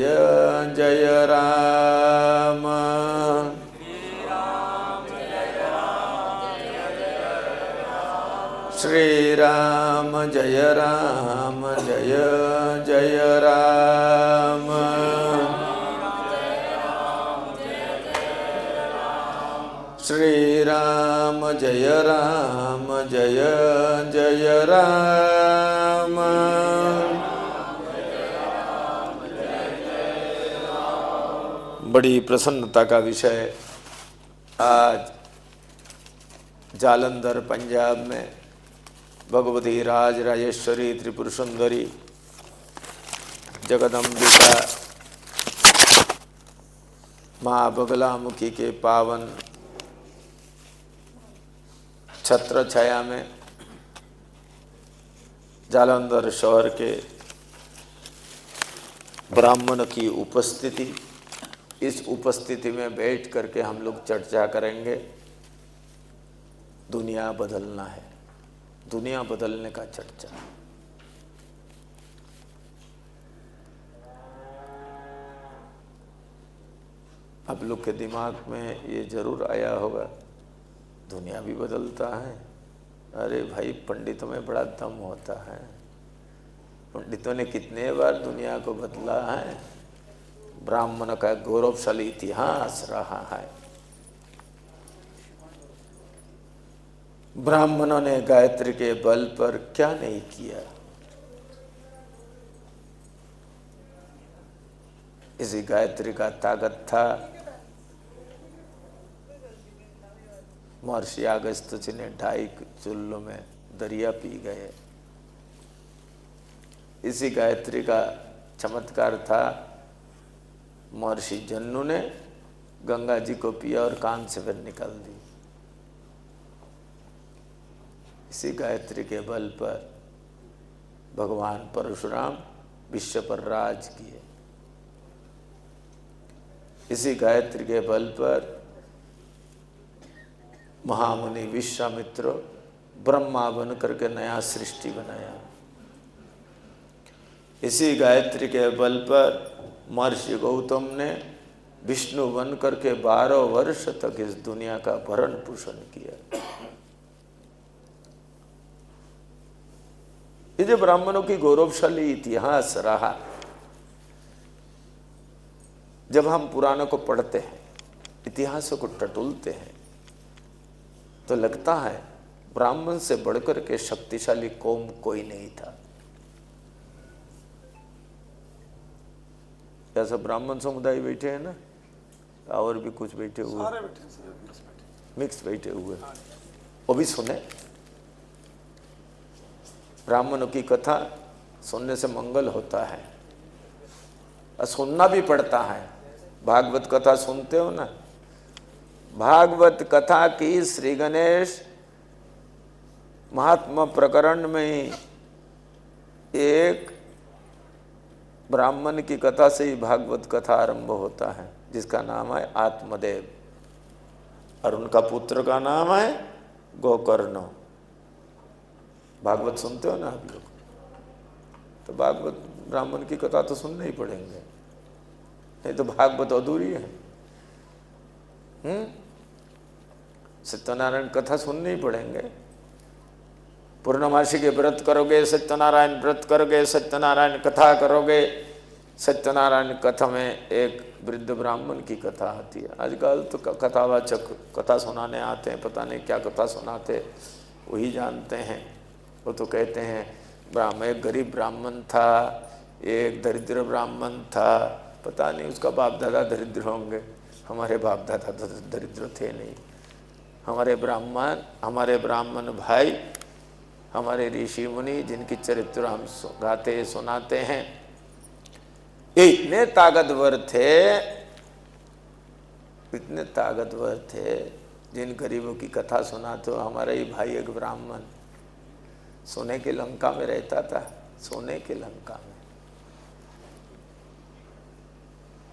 जय जय राम। श्री राम जय राम जय जय राम। श्री राम जय राम जय जय राम। बड़ी प्रसन्नता का विषय आज जालंधर पंजाब में भगवती राज राजेश्वरी त्रिपुर सुंदरी जगदम्बिका माँ बगलामुखी के पावन छत्र छाया में जालंधर शहर के ब्राह्मण की उपस्थिति, इस उपस्थिति में बैठ करके हम लोग चर्चा करेंगे। दुनिया बदलना है, दुनिया बदलने का चर्चा। आप लोग के दिमाग में ये जरूर आया होगा, दुनिया भी बदलता है। अरे भाई, पंडितों में बड़ा दम होता है। पंडितों ने कितने बार दुनिया को बदला है। ब्राह्मण का गौरवशाली इतिहास रहा है। ब्राह्मणों ने गायत्री के बल पर क्या नहीं किया। इसी गायत्री का ताकत था। महर्षि अगस्त्य जी ने 2.5 चुल्लों में दरिया पी गए। इसी गायत्री का चमत्कार था। महर्षि जन्नू ने गंगा जी को पिया और कान से फिर निकाल दी। इसी गायत्री के बल पर भगवान परशुराम विश्व पर राज किए। इसी गायत्री के बल पर महामुनि विश्वामित्र ब्रह्मा बन करके नया सृष्टि बनाया। इसी गायत्री के बल पर महर्षि गौतम ने विष्णु बन करके 12 वर्ष तक इस दुनिया का भरण पोषण किया। ये जो ब्राह्मणों की गौरवशाली इतिहास रहा, जब हम पुराणों को पढ़ते हैं, इतिहासों को टटोलते हैं, तो लगता है ब्राह्मण से बढ़कर के शक्तिशाली कौम कोई नहीं था। ऐसा ब्राह्मण समुदाय बैठे हैं ना, और भी कुछ बैठे हुए, मिक्स बैठे हुए, वो भी सुने। ब्राह्मणों की कथा सुनने से मंगल होता है और सुनना भी पड़ता है। भागवत कथा सुनते हो ना, भागवत कथा की श्री गणेश महात्मा प्रकरण में ही एक ब्राह्मण की कथा से ही भागवत कथा आरंभ होता है, जिसका नाम है आत्मदेव, और उनका पुत्र का नाम है गोकर्ण। भागवत सुनते हो ना आप लोग, तो भागवत ब्राह्मण की कथा तो सुनने ही पड़ेंगे, नहीं तो भागवत अधूरी है। सत्यनारायण कथा सुनने ही पड़ेंगे। पूर्णमासी के व्रत करोगे, सत्यनारायण व्रत करोगे, सत्यनारायण कथा करोगे। सत्यनारायण कथा में एक वृद्ध ब्राह्मण की कथा आती है। आजकल तो कथावाचक कथा सुनाने आते हैं, पता नहीं क्या कथा सुनाते, वही जानते हैं। वो तो कहते हैं एक गरीब ब्राह्मण था, एक दरिद्र ब्राह्मण था, पता नहीं उसका बाप दादा दरिद्र होंगे। हमारे बाप दादा तो दरिद्र थे नहीं। हमारे ब्राह्मण भाई, हमारे ऋषि मुनि जिनकी चरित्र हम गाते सुनाते हैं, ये इतने ताकतवर थे, जिन गरीबों की कथा सुनाते हो। हमारा ही भाई एक ब्राह्मण सोने की लंका में रहता था, सोने की लंका में।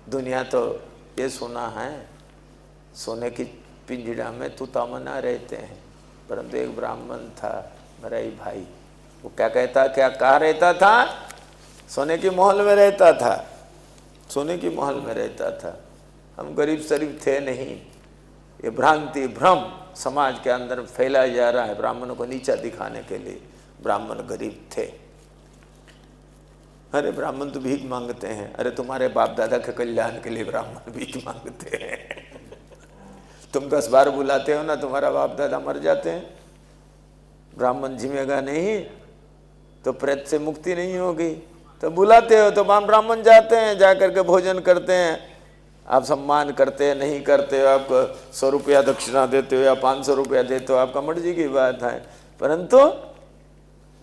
दुनिया तो ये सुना है सोने की पिंजड़ा में तूतामना रहते हैं, परंतु एक ब्राह्मण था मेरा ही भाई, वो क्या कहा रहता था? सोने की महल में रहता था। सोने की महल में रहता था। हम गरीब शरीफ थे नहीं। ये भ्रांति भ्रम समाज के अंदर फैलाया जा रहा है ब्राह्मणों को नीचा दिखाने के लिए। ब्राह्मण गरीब थे। अरे ब्राह्मण तो भीख मांगते हैं। अरे तुम्हारे बाप दादा के कल्याण के लिए ब्राह्मण भीख मांगते हैं। तुम 10 बार बुलाते हो ना, तुम्हारा बाप दादा मर जाते हैं। ब्राह्मण जिमेगा नहीं तो प्रेत से मुक्ति नहीं होगी। तो बुलाते हो तो ब्राह्मण जाते हैं, जा करके भोजन करते हैं। आप सम्मान करते हैं नहीं करते हो, आप 100 रुपया दक्षिणा देते हो या 500 रुपया देते हो, आपका मर्जी की बात है। परंतु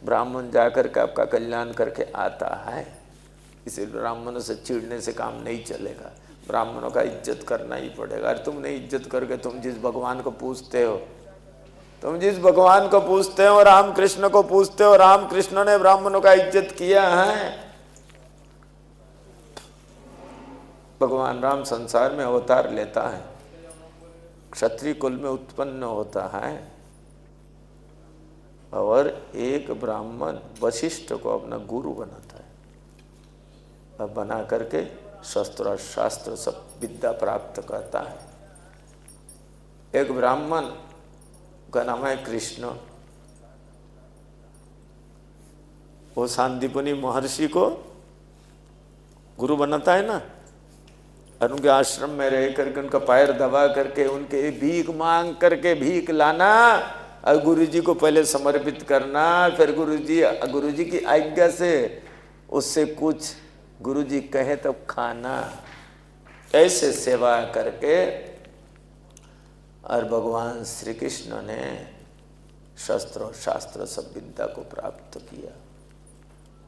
ब्राह्मण जाकर के आपका कल्याण करके आता है। इसे ब्राह्मणों से चिढ़ने से काम नहीं चलेगा। ब्राह्मणों का इज्जत करना ही पड़ेगा। अरे तुम नहीं इज्जत करके तुम जिस भगवान को पूछते हो, तुम जिस भगवान को पूछते हो, राम कृष्ण को पूछते हो, राम कृष्ण ने ब्राह्मणों का इज्जत किया है। भगवान राम संसार में अवतार लेता है, क्षत्रिय कुल में उत्पन्न होता है और एक ब्राह्मण वशिष्ठ को अपना गुरु बनाता है। अब बना करके शस्त्र शास्त्र सब विद्या प्राप्त करता है। एक ब्राह्मण का नाम है कृष्ण। वो सांदीपनि महर्षि को गुरु बनाता है ना, और उनके आश्रम में रह करके उनका पैर दबा करके उनके भीख मांग करके भीख लाना और गुरुजी को पहले समर्पित करना, फिर गुरुजी की आज्ञा से उससे कुछ गुरुजी कहे तब खाना। ऐसे सेवा करके और भगवान श्री कृष्ण ने शस्त्र शास्त्र सब विद्या को प्राप्त किया।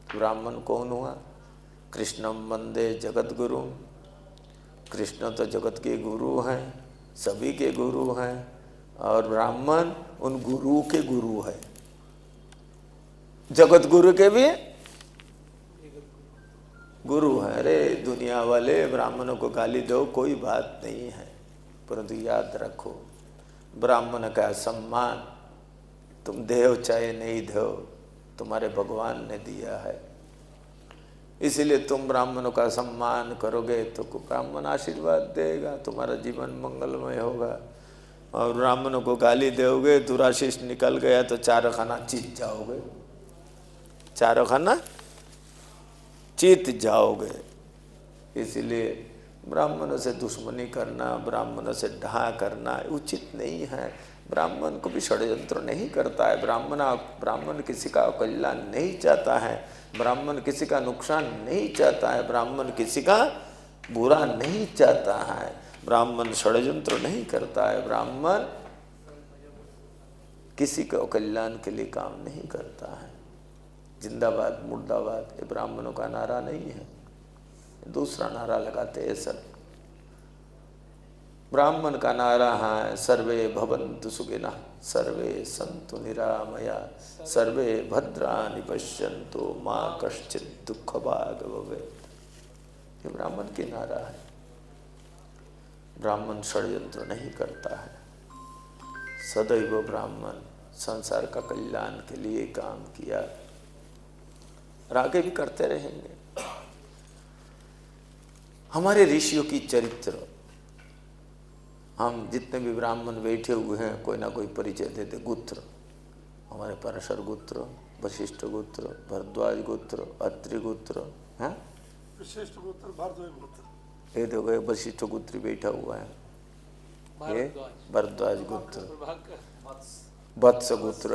ब्राह्मण कौन हुआ? कृष्णम वंदे जगत गुरु। कृष्ण तो जगत के गुरु हैं, सभी के गुरु हैं, और ब्राह्मण उन गुरु के गुरु है। जगत गुरु के भी गुरु है। अरे दुनिया वाले ब्राह्मणों को गाली दो कोई बात नहीं है, परंतु याद रखो ब्राह्मण का सम्मान तुम देव चाहे नहीं दो, तुम्हारे भगवान ने दिया है। इसलिए तुम ब्राह्मणों का सम्मान करोगे तो ब्राह्मण आशीर्वाद देगा, तुम्हारा जीवन मंगलमय होगा। और ब्राह्मणों को गाली दोगे, दुराशीष निकल गया तो चारों खाना चीत जाओगे, चारों खाना चीत जाओगे। इसलिए ब्राह्मणों से दुश्मनी करना, ब्राह्मणों से ढहा करना उचित नहीं है। ब्राह्मण को भी षड्यंत्र नहीं करता है। ब्राह्मण किसी का कल्याण नहीं चाहता है, ब्राह्मण किसी का नुकसान नहीं चाहता है, ब्राह्मण किसी का बुरा नहीं चाहता है, ब्राह्मण षड्यंत्र नहीं करता है, ब्राह्मण किसी का कल्याण के लिए काम नहीं करता है। जिंदाबाद मुर्दाबाद ये ब्राह्मणों का नारा नहीं है, दूसरा नारा लगाते हैं सब। ब्राह्मण का नारा है सर्वे भवन्तु सुखिनः, सर्वे सन्तु निरामया, सर्वे भद्राणि पश्यन्तु मा कश्चित् दुःखभाग् भवेत्। ये ब्राह्मण की नारा है। ब्राह्मण षड्यंत्र नहीं करता है। सदैव ब्राह्मण संसार का कल्याण के लिए काम किया और आगे भी करते रहेंगे। हमारे ऋषियों की चरित्र, हम जितने भी ब्राह्मण बैठे हुए हैं कोई ना कोई परिचय देते। गोत्र, हमारे पराशर गोत्र, वशिष्ठ गोत्र, भरद्वाज गोत्र, अत्रि गोत्र, हैं वशिष्ठ गोत्र, भरद्वाज गोत्र। ये देखो वशिष्ठ गोत्री बैठा हुआ है, ये भरद्वाज गोत्र, वत्स गोत्र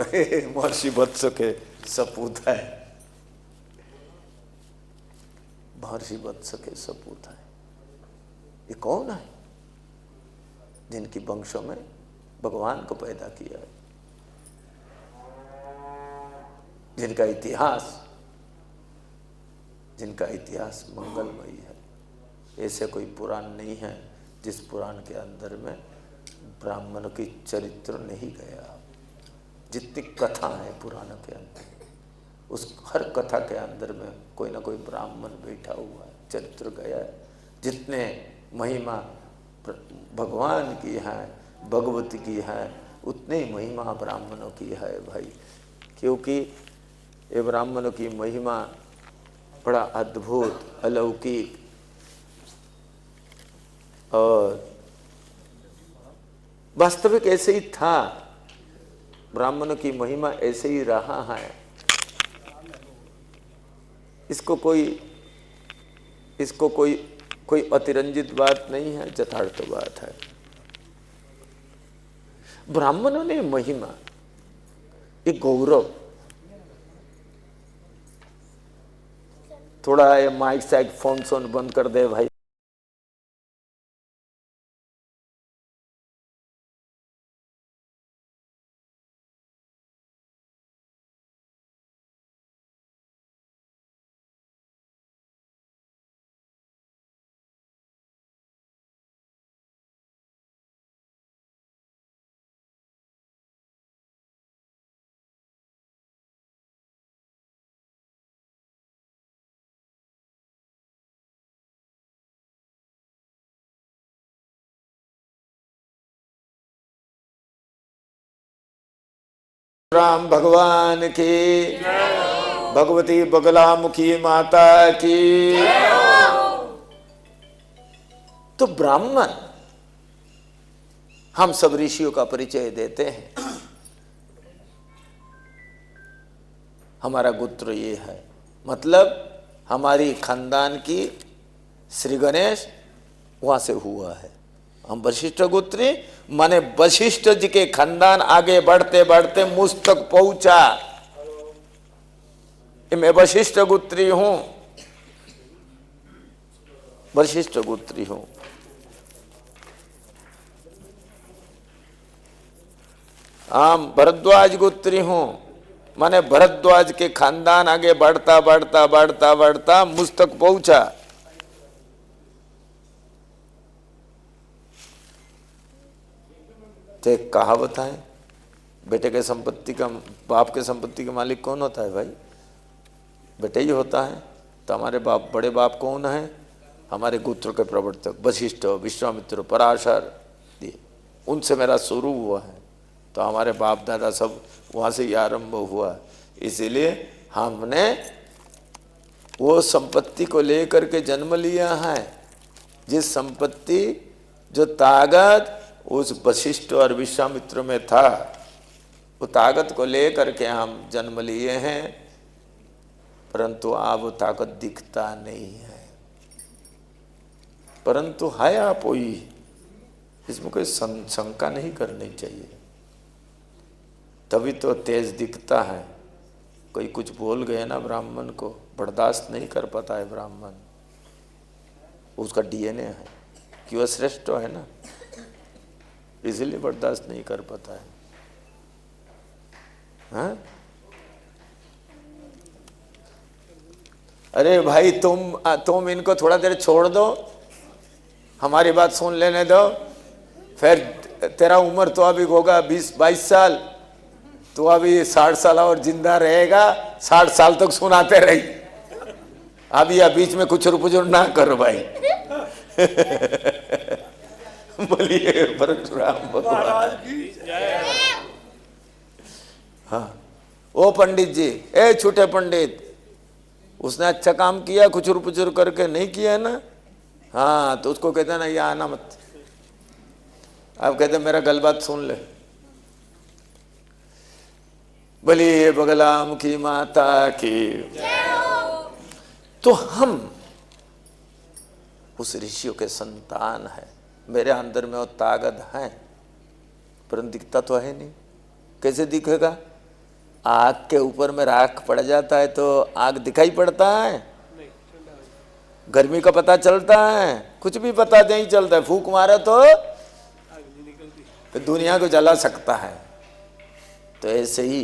महर्षि वत्स के सपूत है, महर्षि वत्स के सपूत है। ये कौन है? जिनकी वंशों में भगवान को पैदा किया है, जिनका इतिहास मंगलमयी है। ऐसे कोई पुराण नहीं है जिस पुराण के अंदर में ब्राह्मणों की चरित्र नहीं गया। जितनी कथा है पुराणों के अंदर, उस हर कथा के अंदर में कोई ना कोई ब्राह्मण बैठा हुआ है, चरित्र गया है। जितने महिमा भगवान की है, भगवती की है, उतने ही महिमा ब्राह्मणों की है भाई। क्योंकि ये ब्राह्मणों की महिमा बड़ा अद्भुत अलौकिक और वास्तविक ऐसे ही था, ब्राह्मणों की महिमा ऐसे ही रहा है। इसको कोई अतिरंजित बात नहीं है, यथार्थ बात है। ब्राह्मणों ने महिमा, एक गौरव। थोड़ा ये माइक साइक फोन सोन बंद कर दे भाई। राम भगवान की, भगवती बगलामुखी माता की। तो ब्राह्मण हम सब ऋषियों का परिचय देते हैं। हमारा गोत्र ये है, मतलब हमारी खानदान की श्री गणेश वहां से हुआ है। हम वशिष्ठ गोत्री, माने वशिष्ठ जी के खानदान आगे बढ़ते बढ़ते मुझ तक पहुंचा। मैं वशिष्ठ गोत्री हूं, वशिष्ठ गोत्री हूं। हम भरद्वाज गोत्री हूं, माने भरद्वाज के खानदान आगे बढ़ता बढ़ता बढ़ता बढ़ता मुझ तक पहुंचा। तो एक कहावत है, बेटे के संपत्ति का, बाप के संपत्ति के मालिक कौन होता है भाई? बेटे ही होता है। तो हमारे बाप, बड़े बाप कौन है? हमारे गोत्र के प्रवर्तक वशिष्ठ, विश्वामित्र, पराशर, उनसे मेरा शुरू हुआ है। तो हमारे बाप दादा सब वहाँ से ही आरंभ हुआ। इसीलिए हमने वो संपत्ति को लेकर के जन्म लिया है। जिस संपत्ति, जो ताकत उस वशिष्ठ और विश्वामित्र में था, वो ताकत को लेकर के हम जन्म लिए हैं। परंतु अब वो ताकत दिखता नहीं है, परंतु है आप वही। इसमें कोई शंका नहीं करनी चाहिए। तभी तो तेज दिखता है। कोई कुछ बोल गए ना ब्राह्मण को, बर्दाश्त नहीं कर पाता है ब्राह्मण। उसका डीएनए है कि वह श्रेष्ठ है ना, इसीलिए बर्दाश्त नहीं कर पाता है। हाँ? अरे भाई तुम इनको थोड़ा देर छोड़ दो, हमारी बात सुन लेने दो। फिर तेरा उम्र तो अभी होगा 20-22 साल, तो अभी 60 साल और जिंदा रहेगा। 60 साल तक सुनाते रही। अभी या बीच में कुछ रुपजुर ना करो भाई। बोलिए परशुराम भगवान की। हाँ, ओ पंडित जी, ए छोटे पंडित, उसने अच्छा काम किया, कुछ रुपजुर करके नहीं किया ना? हाँ, तो उसको कहते ना, ये आना मत। आप कहते मेरा गलबात सुन ले। बोलिए बगलामुखी माता की। तो हम उस ऋषियों के संतान हैं। मेरे अंदर में वो ताकत है, परंतु दिखता तो है नहीं। कैसे दिखेगा? आग के ऊपर में राख पड़ जाता है तो आग दिखाई पड़ता है? गर्मी का पता चलता है? कुछ भी पता नहीं चलता है। फूंक मारा तो दुनिया को जला सकता है। तो ऐसे ही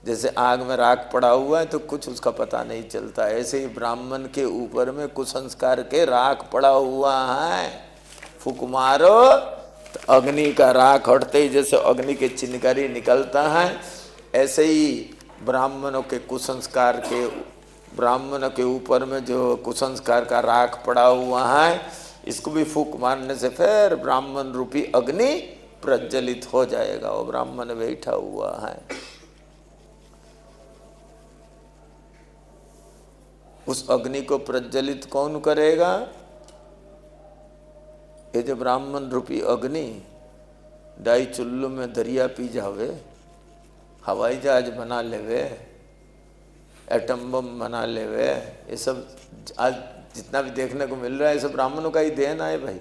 जैसे आग में राख पड़ा हुआ है तो कुछ उसका पता नहीं चलता, ऐसे ही ब्राह्मण के ऊपर में कुसंस्कार के राख पड़ा हुआ है। फूंक मारो तो अग्नि का राख हटते ही जैसे अग्नि के चिनगारी निकलता है, ऐसे ही ब्राह्मणों के कुसंस्कार के, ब्राह्मण के ऊपर में जो कुसंस्कार का राख पड़ा हुआ है, इसको भी फूंक मारने से फिर ब्राह्मण रूपी अग्नि प्रज्वलित हो जाएगा। वो ब्राह्मण बैठा हुआ है। उस अग्नि को प्रज्वलित कौन करेगा? ये जो ब्राह्मण रूपी अग्नि डाई चुल्लू में दरिया पी जावे, हवाई जहाज बना लेवे, एटम बम बना लेवे, ये सब आज जितना भी देखने को मिल रहा है ये सब ब्राह्मणों का ही देन है भाई।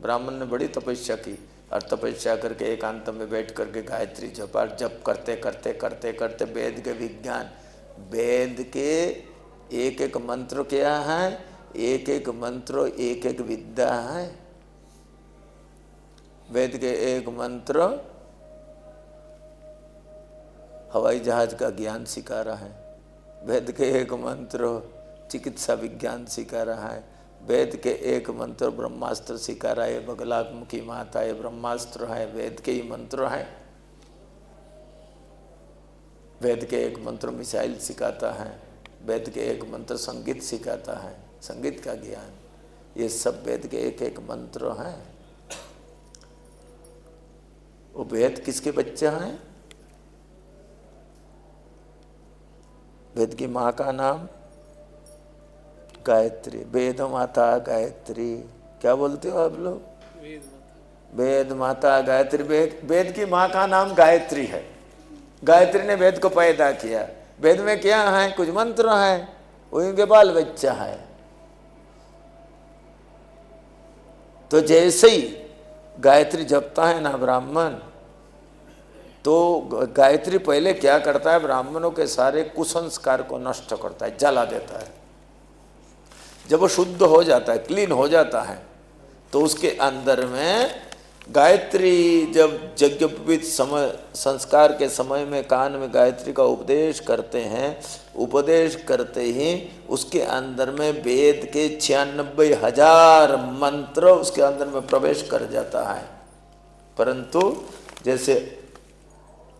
ब्राह्मण ने बड़ी तपस्या की और तपस्या करके एकांत में बैठ करके गायत्री जप करते करते करते करते वेद के विज्ञान, वेद के एक एक मंत्र क्या है, एक एक मंत्र एक एक विद्या है। वेद के एक मंत्र हवाई जहाज का ज्ञान सिखा रहा है, वेद के एक मंत्र चिकित्सा विज्ञान सिखा रहा है, वेद के एक मंत्र ब्रह्मास्त्र सिखा रहा है। बगलामुखी माता है, ब्रह्मास्त्र है, वेद के ही मंत्र हैं। वेद के एक मंत्र मिसाइल सिखाता है, वेद के एक मंत्र संगीत सिखाता है, संगीत का ज्ञान, ये सब वेद के एक एक मंत्र हैं। वो वेद किसके बच्चे हैं? वेद की माँ का नाम गायत्री, वेद माता गायत्री। क्या बोलते हो आप लोग? वेद माता गायत्री। वेद की माँ का नाम गायत्री है। गायत्री ने वेद को पैदा किया। वेद में क्या है? कुछ मंत्र है, उनके बाल बच्चा है। तो जैसे ही गायत्री जपता है ना ब्राह्मण, तो गायत्री पहले क्या करता है? ब्राह्मणों के सारे कुसंस्कार को नष्ट करता है, जला देता है। जब वो शुद्ध हो जाता है, क्लीन हो जाता है, तो उसके अंदर में गायत्री, जब यज्ञोपवीत समय संस्कार के समय में कान में गायत्री का उपदेश करते हैं, उपदेश करते ही उसके अंदर में वेद के 96,000 मंत्र उसके अंदर में प्रवेश कर जाता है। परंतु जैसे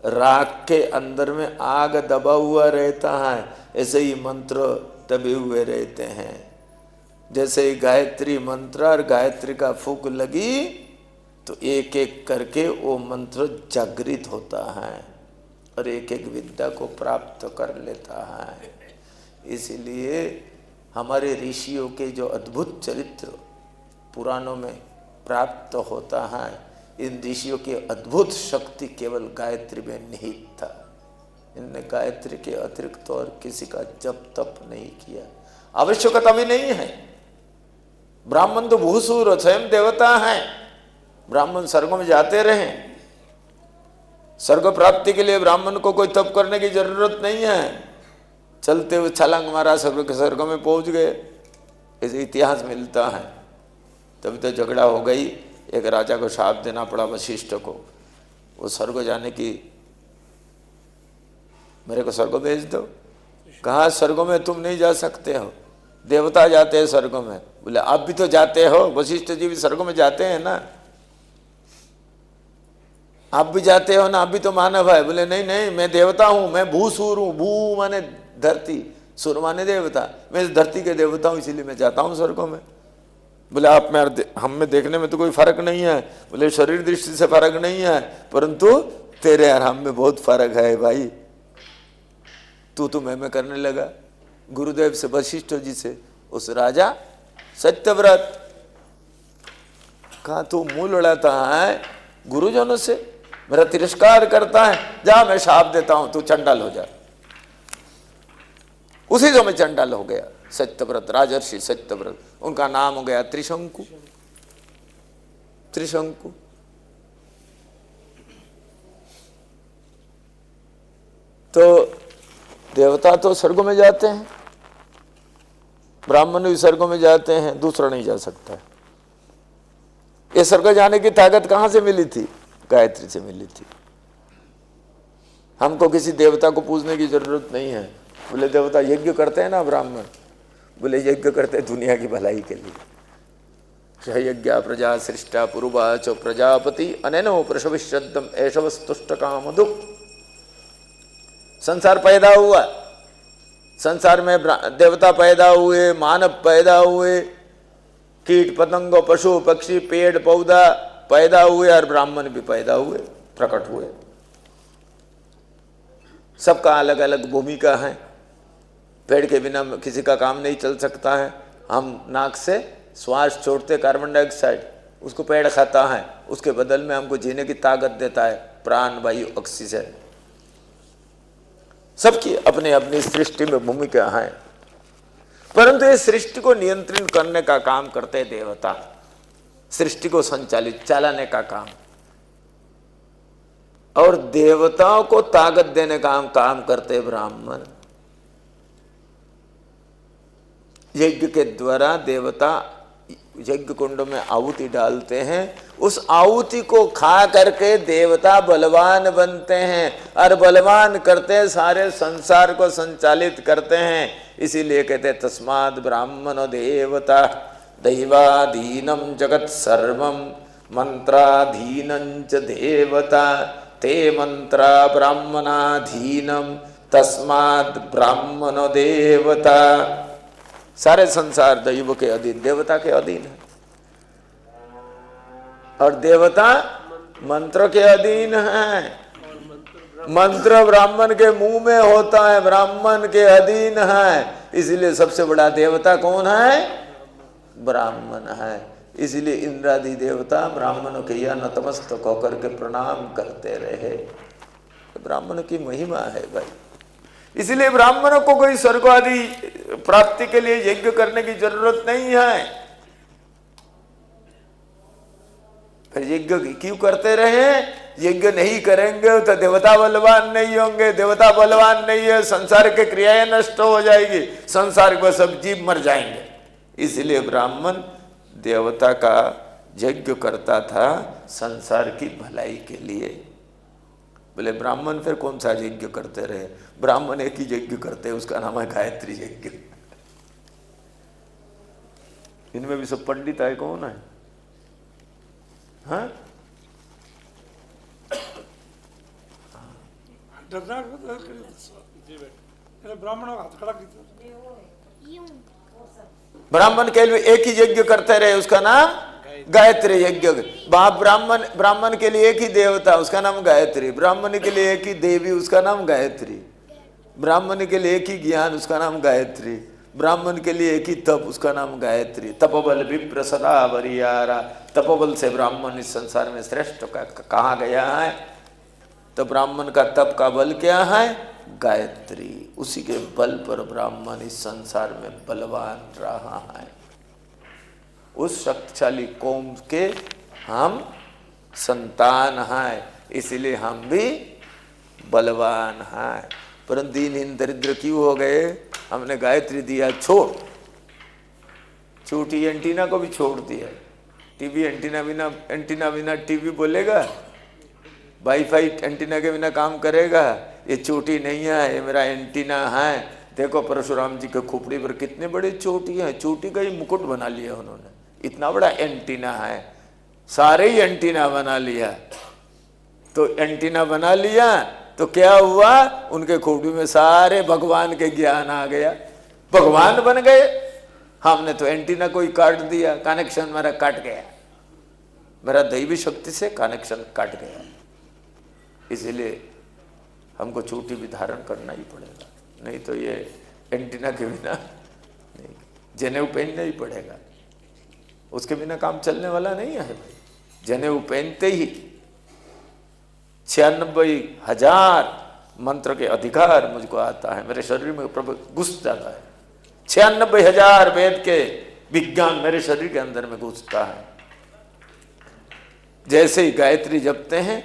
राख के अंदर में आग दबा हुआ रहता है, ऐसे ही मंत्र दबे हुए रहते हैं। जैसे ही गायत्री मंत्र और गायत्री का फूंक लगी तो एक एक करके वो मंत्र जागृत होता है और एक एक विद्या को प्राप्त कर लेता है। इसलिए हमारे ऋषियों के जो अद्भुत चरित्र पुराणों में प्राप्त होता है, इन ऋषियों की अद्भुत शक्ति केवल गायत्री में निहित था। इनने गायत्री के अतिरिक्त और किसी का जप तप नहीं किया, आवश्यकता भी नहीं है। ब्राह्मण तो भूसूर स्वयं देवता हैं। ब्राह्मण स्वर्ग में जाते रहे, स्वर्ग प्राप्ति के लिए ब्राह्मण को कोई तप करने की जरूरत नहीं है। चलते हुए छलांग मारा, स्वर्ग में पहुंच गए, ऐसे इतिहास मिलता है। तभी तो झगड़ा हो गई, एक राजा को शाप देना पड़ा वशिष्ठ को, वो स्वर्ग जाने की, मेरे को स्वर्ग भेज दो। कहा स्वर्ग में तुम नहीं जा सकते हो, देवता जाते हैं स्वर्ग में। बोले आप भी तो जाते हो, वशिष्ठ जी भी स्वर्ग में जाते हैं ना, आप भी जाते हो ना, आप भी तो मानव है। बोले नहीं नहीं, मैं देवता हूं, मैं भूसूर हूं। भू माने धरती, सुर माने देवता, मैं इस धरती के देवता हूं, इसीलिए मैं जाता हूं स्वर्ग में। बोले आप में हम में देखने में तो कोई फर्क नहीं है। बोले शरीर दृष्टि से फर्क नहीं है, परंतु तेरे और हम में बहुत फर्क है भाई। तू मैं करने लगा गुरुदेव से, वशिष्ठ जी से। उस राजा सत्यव्रत कहा तू मुंह लड़ाता है गुरुजनों से, मेरा तिरस्कार करता है, जा मैं शाप देता हूं, तू चंडाल हो जा। उसी समय चंडाल हो गया सत्यव्रत, राजर्षि सत्यव्रत। उनका नाम हो गया त्रिशंकु। त्रिशंकु। तो देवता तो स्वर्ग में जाते हैं, ब्राह्मण भी स्वर्ग में जाते हैं, दूसरा नहीं जा सकता। ये स्वर्ग जाने की ताकत कहां से मिली थी? गायत्री से मिली थी। हमको किसी देवता को पूजने की जरूरत नहीं है। बोले देवता यज्ञ करते हैं ना ब्राह्मण, बोले यज्ञ करते हैं दुनिया की भलाई के लिए। यज्ञ प्रजा सृष्टा पुरुवाच प्रजापति अनेनो प्रसविष्यद्दम ऐशवस्तुष्ट कामधु। संसार पैदा हुआ, संसार में देवता पैदा हुए, मानव पैदा हुए, कीट पतंग पशु पक्षी पेड़ पौधा पैदा हुए और ब्राह्मण भी पैदा हुए, प्रकट हुए। सबका अलग अलग भूमिका है। पेड़ के बिना किसी का काम नहीं चल सकता है। हम नाक से श्वास छोड़ते कार्बन डाइऑक्साइड, उसको पेड़ खाता है, उसके बदल में हमको जीने की ताकत देता है, प्राण, वायु, ऑक्सीजन। सबकी अपनी अपनी सृष्टि में भूमिका है, परंतु ये सृष्टि को नियंत्रण करने का काम करते हैं देवता, सृष्टि को संचालित चलाने का काम, और देवताओं को ताकत देने का काम करते हैं ब्राह्मण। यज्ञ के द्वारा देवता यज्ञ कुंड में आहुति डालते हैं, उस आहुति को खा करके देवता बलवान बनते हैं, और बलवान करते सारे संसार को संचालित करते हैं। इसीलिए कहते हैं तस्माद् ब्राह्मणो देवता दैवाधीनम जगत सर्वम मंत्राधीनं च देवता ते मंत्रा ब्राह्मणाधीनम तस्माद् ब्राह्मणो देवता। सारे संसार दैव के अधीन, देवता के अधीन है, और देवता मंत्र के अधीन है। मंत्र ब्राह्मण के मुंह में होता है, ब्राह्मण के अधीन है। इसलिए सबसे बड़ा देवता कौन है? ब्राह्मण है। इसलिए इंद्रादि देवता ब्राह्मणों के यहाँ नतमस्तक होकर के प्रणाम करते रहे। ब्राह्मण की महिमा है भाई। इसलिए ब्राह्मणों को कोई स्वर्ग आदि प्राप्ति के लिए यज्ञ करने की जरूरत नहीं है। फिर यज्ञ क्यों करते रहे? यज्ञ नहीं करेंगे तो देवता बलवान नहीं होंगे, देवता बलवान नहीं है, संसार के क्रियाएं नष्ट हो जाएगी, संसार को सब जीव मर जाएंगे। इसलिए ब्राह्मण देवता का यज्ञ करता था संसार की भलाई के लिए। बोले ब्राह्मण फिर कौन सा यज्ञ करते रहे? ब्राह्मण एक ही यज्ञ करते हैं, उसका नाम है गायत्री यज्ञ। इनमें भी सब पंडित है, कौन है? हाँ, ब्राह्मण के लिए एक ही यज्ञ करते रहे, उसका नाम गायत्री यज्ञ। ब्राह्मण के लिए एक ही देवता, उसका नाम गायत्री। ब्राह्मण के लिए एक ही देवी, उसका नाम गायत्री। ब्राह्मण के लिए एक ही ज्ञान, उसका नाम गायत्री। ब्राह्मण के लिए एक ही तप, उसका नाम गायत्री। तपोबल विप्र सदा वरियारा, तपोबल से ब्राह्मण इस संसार में श्रेष्ठ कहा गया है। तो ब्राह्मण का तप का बल क्या है? गायत्री। उसी के बल पर ब्राह्मण इस संसार में बलवान रहा है। उस शक्तिशाली कौम के हम संतान हैं, इसलिए हम भी बलवान हैं। परंतु दीनहीन दरिद्र क्यों हो गए? हमने गायत्री दिया छोड़, छोटी एंटीना को भी छोड़ दिया। टीवी एंटीना बिना टीवी बोलेगा, वाईफाई एंटीना के बिना काम करेगा। ये चोटी नहीं है, ये मेरा एंटीना है। देखो परशुराम जी के खोपड़ी पर कितने बड़े चोटी हैं, चोटी का ही मुकुट बना लिया उन्होंने, इतना बड़ा एंटीना है। सारे ही एंटीना बना लिया। तो एंटीना बना लिया तो क्या हुआ? उनके खोपड़ी में सारे भगवान के ज्ञान आ गया, भगवान बन गए। हमने तो एंटीना को ही काट दिया, कनेक्शन मेरा कट गया, मेरा दैवी शक्ति से कनेक्शन कट गया। इसलिए हमको चोटी भी धारण करना ही पड़ेगा, नहीं तो ये एंटीना के बिना नहीं, जनेऊ पहनना ही पड़ेगा। उसके बिना काम चलने वाला नहीं है भाई। जनेऊ पहनते ही 96,000 मंत्र के अधिकार मुझको आता है, मेरे शरीर में प्रभु घुस जाता है। 96,000 वेद के विज्ञान मेरे शरीर के अंदर में घुसता है। जैसे ही गायत्री जपते हैं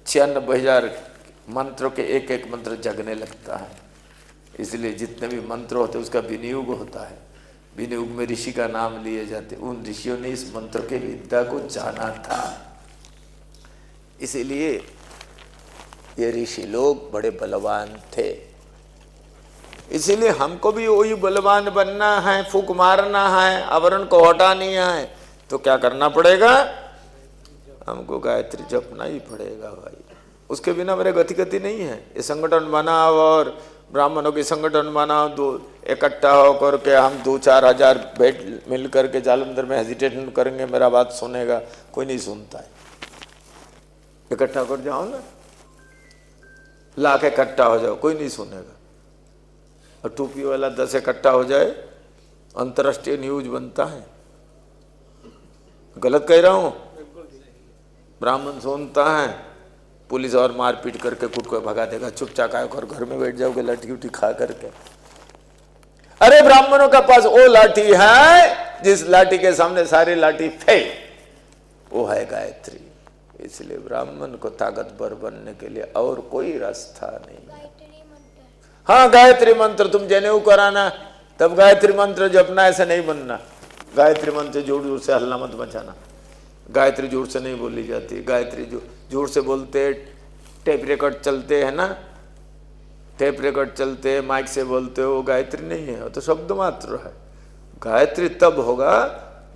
96,000 मंत्रों के एक एक मंत्र जगने लगता है। इसलिए जितने भी मंत्र होते हैं उसका विनियोग होता है। विनियोग में ऋषि का नाम लिए जाते, उन ऋषियों ने इस मंत्र के विद्या को जाना था। इसीलिए ये ऋषि लोग बड़े बलवान थे। इसीलिए हमको भी वही बलवान बनना है, फूंक मारना है, आवरण को हटानी है। तो क्या करना पड़ेगा? हमको गायत्री जपना ही पड़ेगा भाई। उसके बिना मेरे गति नहीं है। ये संगठन बनाओ और ब्राह्मणों के संगठन बनाओ, दो इकट्ठा होकर के हम 2-4 हजार बैठ मिल करके जालंधर में हेजिटेशन करेंगे, मेरा बात सुनेगा? कोई नहीं सुनता है। इकट्ठा कर जाओ ना, लाख इकट्ठा हो जाओ, कोई नहीं सुनेगा। और टोपी वाला 10 इकट्ठा हो जाए, अंतर्राष्ट्रीय न्यूज बनता है। गलत कह रहा हूँ? ब्राह्मण सुनता है, पुलिस और मारपीट करके कुट को भगा देगा, चुपचाप आए और घर में बैठ जाओगे लाठी उठी खा करके। अरे ब्राह्मणों का पास वो लाठी है जिस लाठी के सामने सारी लाठी फेल, वो है गायत्री। इसलिए ब्राह्मण को ताकतवर बनने के लिए और कोई रास्ता नहीं है। हाँ, गायत्री मंत्र तुम जनेऊ कराना तब गायत्री मंत्र जपना, ऐसे नहीं बनना। गायत्री मंत्र जोर जोर से हल्ला मत मचाना। गायत्री जोर से नहीं बोली जाती। गायत्री जोर से बोलते, टेप रिकॉर्ड चलते हैं ना, टेप रिकॉर्ड चलते, माइक से बोलते हो, गायत्री नहीं है, वो तो शब्द मात्र है। गायत्री तब होगा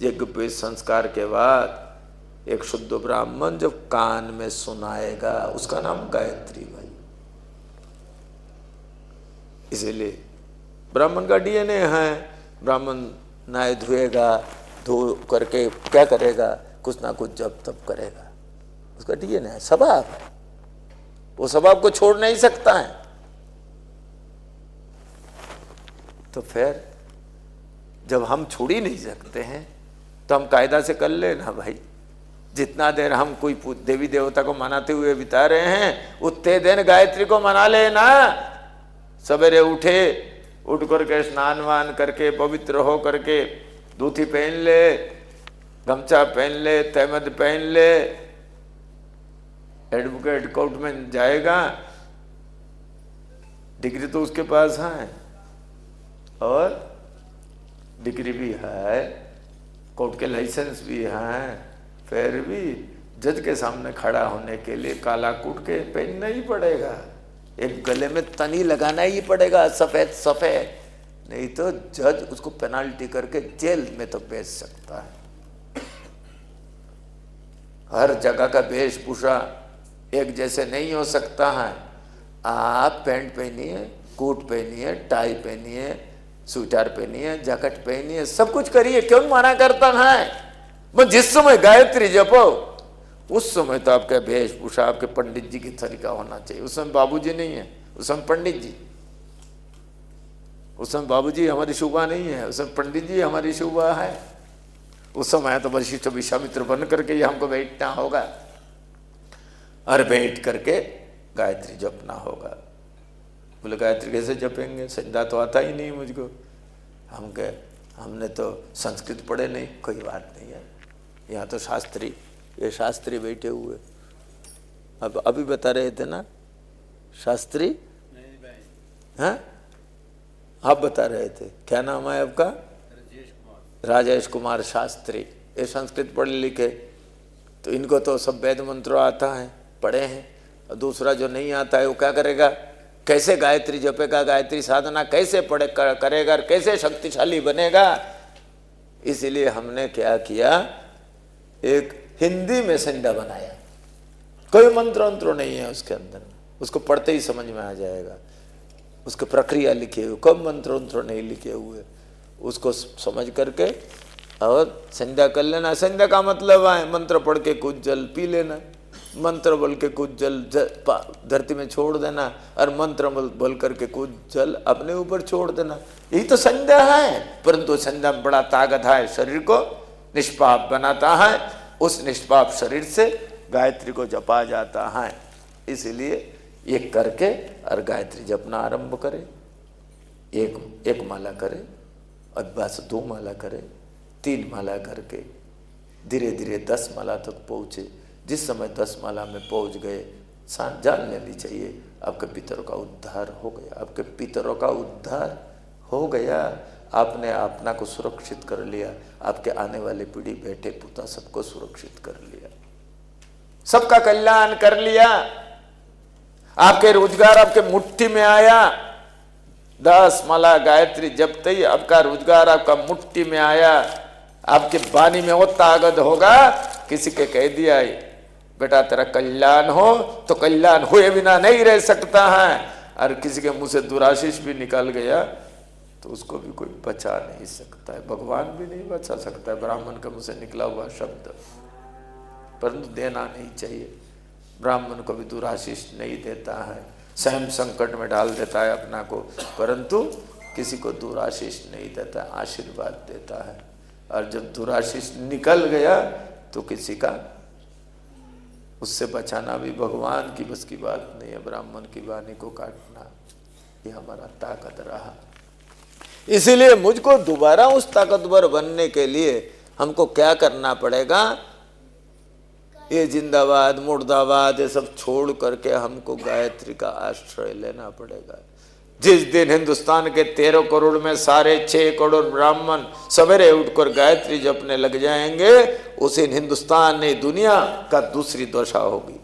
यज्ञ संस्कार के बाद एक शुद्ध ब्राह्मण जब कान में सुनाएगा, उसका नाम गायत्री भाई। इसीलिए ब्राह्मण का डीएनए है। ब्राह्मण नहाए धोएगा, धो करके क्या करेगा, कुछ ना कुछ जब तब करेगा, उसका डीएनए है, स्वभाव है, वो स्वभाव को छोड़ नहीं सकता है। तो फिर जब हम छोड़ ही नहीं सकते हैं तो हम कायदा से कर लेना भाई। जितना देर हम कोई देवी देवता को मनाते हुए बिता रहे हैं, उतने दिन गायत्री को मना लेना। सवेरे उठे, उठ करके स्नान वान करके पवित्र हो करके धोती पहन ले, गमछा पहन ले, तहमद पहन ले, एडवोकेट कोर्ट में जाएगा, डिग्री तो उसके पास है और डिग्री भी है, कोर्ट के लाइसेंस भी हैं, फिर भी जज के सामने खड़ा होने के लिए काला कूट के पहनना ही पड़ेगा। एक गले में तनी लगाना ही पड़ेगा सफेद सफेद, नहीं तो जज उसको पेनाल्टी करके जेल में तो भेज सकता है। हर जगह का वेशभूषा एक जैसे नहीं हो सकता है। आप पैंट पहनिए, कोट पहनिए, टाई पहनिए, स्वेटर पहनिए, जैकेट पहनिए, सब कुछ करिए, क्यों मना करता है। मैं जिस समय गायत्री जपो उस समय तो आपका वेशभूषा आपके पंडित जी की तरीका होना चाहिए। उस समय बाबूजी नहीं है, उस समय पंडित जी, उस समय बाबूजी हमारी शोभा नहीं है, उस समय पंडित जी हमारी शोभा है। उस समय तो वशिष्ठ विश्वामित्र बन करके ही हमको बैठना होगा और बैठ करके गायत्री जपना होगा। बोले गायत्री कैसे जपेंगे, संध्या तो आता ही नहीं मुझको। हमने तो संस्कृत पढ़े नहीं, कोई बात नहीं है, यहाँ तो शास्त्री, ये शास्त्री बैठे हुए। अब अभी बता रहे थे ना शास्त्री, हाँ आप बता रहे थे, क्या नाम है आपका? राजेश कुमार शास्त्री। ये संस्कृत पढ़े लिखे, तो इनको तो सब वेद मंत्र आता है, पढ़े हैं। और दूसरा जो नहीं आता है वो क्या करेगा, कैसे गायत्री जपेगा, गायत्री साधना कैसे पढ़े करेगा, कैसे शक्तिशाली बनेगा। इसलिए हमने क्या किया, एक हिंदी में संध्या बनाया, कोई मंत्र नहीं है उसके अंदर, उसको पढ़ते ही समझ में आ जाएगा। उसकी प्रक्रिया लिखे हुए, कोई मंत्र नहीं लिखे हुए, उसको समझ करके और संध्या कर लेना। संध्या का मतलब है मंत्र पढ़ के कुछ जल पी लेना, मंत्र बोल के कुछ जल धरती में छोड़ देना, और मंत्र बोल करके कुछ जल अपने ऊपर छोड़ देना। यही तो संध्या है। परंतु संध्या में बड़ा ताकत है, शरीर को निष्पाप बनाता है। उस निष्पाप शरीर से गायत्री को जपा जाता है। इसलिए ये करके और गायत्री जपना आरंभ करे। एक माला करे, और बस 2 माला करे, 3 माला करके धीरे धीरे 10 माला तक पहुँचे। जिस समय 10 माला में पहुँच गए, जान लेनी चाहिए आपके पितरों का उद्धार हो गया। आपके पितरों का उद्धार हो गया, आपने अपना को सुरक्षित कर लिया, आपके आने वाले पीढ़ी बेटे पुता सबको सुरक्षित कर लिया, सबका कल्याण कर लिया। आपके रोजगार आपके मुट्ठी में आया। 10 माला गायत्री जपते ही आपका रोजगार आपका मुट्ठी में आया। आपके वाणी में वो ताकत होगा, किसी के कह दिया बेटा तेरा कल्याण हो, तो कल्याण हुए बिना नहीं रह सकता है। और किसी के मुंह से दुराशीष भी निकल गया तो उसको भी कोई बचा नहीं सकता है, भगवान भी नहीं बचा सकता है ब्राह्मण के मुंह से निकला हुआ शब्द। परंतु देना नहीं चाहिए, ब्राह्मण को भी दुराशीष नहीं देता है, स्वयं संकट में डाल देता है अपना को, परंतु किसी को दुराशीष नहीं देता, आशीर्वाद देता है। और जब दुराशीष निकल गया तो किसी का उससे बचाना भी भगवान की बस की बात नहीं है। ब्राह्मण की वाणी को काटना ये हमारा ताकत रहा। इसीलिए मुझको दोबारा उस ताकतवर बनने के लिए हमको क्या करना पड़ेगा? ये जिंदाबाद मुर्दाबाद ये सब छोड़ करके हमको गायत्री का आश्रय लेना पड़ेगा। जिस दिन हिंदुस्तान के 13 करोड़ में सारे 6 करोड़ ब्राह्मण सवेरे उठकर गायत्री जपने लग जाएंगे, उस दिन हिंदुस्तान ने दुनिया का दूसरी दशा होगी।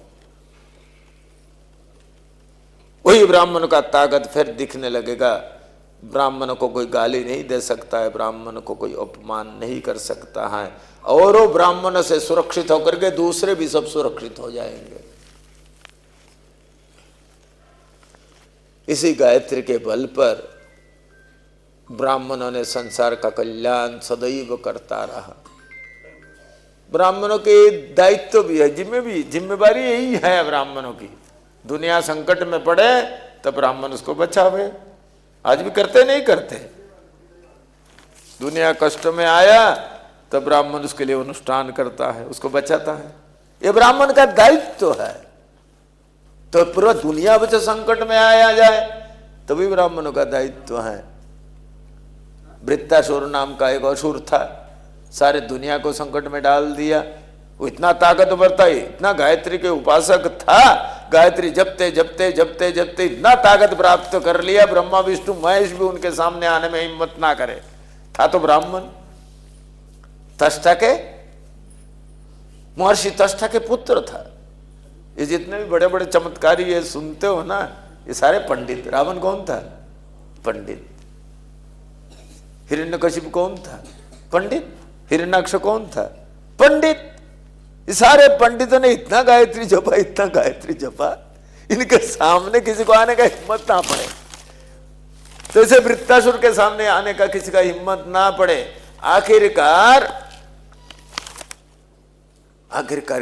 वही ब्राह्मण का ताकत फिर दिखने लगेगा। ब्राह्मण को कोई गाली नहीं दे सकता है, ब्राह्मण को कोई अपमान नहीं कर सकता है, और वो ब्राह्मण से सुरक्षित होकर के दूसरे भी सब सुरक्षित हो जाएंगे। इसी गायत्री के बल पर ब्राह्मणों ने संसार का कल्याण सदैव करता रहा। ब्राह्मणों के दायित्व भी है, जिम्मेवारी यही है ब्राह्मणों की। दुनिया संकट में पड़े तो ब्राह्मण उसको बचावे। आज भी करते नहीं करते? दुनिया कष्ट में आया तो ब्राह्मण उसके लिए अनुष्ठान करता है, उसको बचाता है। ये ब्राह्मण का दायित्व है। तो पूरा दुनिया बचे संकट में आया जाए तभी ब्राह्मणों का दायित्व है। वृत्तासुर नाम का एक असुर था, सारे दुनिया को संकट में डाल दिया। वो इतना ताकतवर था, इतना गायत्री के उपासक था, गायत्री जपते जपते जपते जपते इतना ताकत प्राप्त कर लिया, ब्रह्मा विष्णु महेश भी उनके सामने आने में हिम्मत ना करे। था तो ब्राह्मण, तष्टा के, महर्षि तष्टा के पुत्र था। ये जितने भी बड़े बड़े चमत्कारी ये सुनते हो ना, ये सारे पंडित। रावण कौन था? पंडित। हिरण्यकशिपु कौन था? पंडित। हिरण्याक्ष कौन था? पंडित। ये सारे पंडितों ने इतना गायत्री जपा, इतना गायत्री जपा, इनके सामने किसी को आने का हिम्मत ना पड़े। तो इसे वृत्तासुर के सामने आने का किसी का हिम्मत ना पड़े। आखिरकार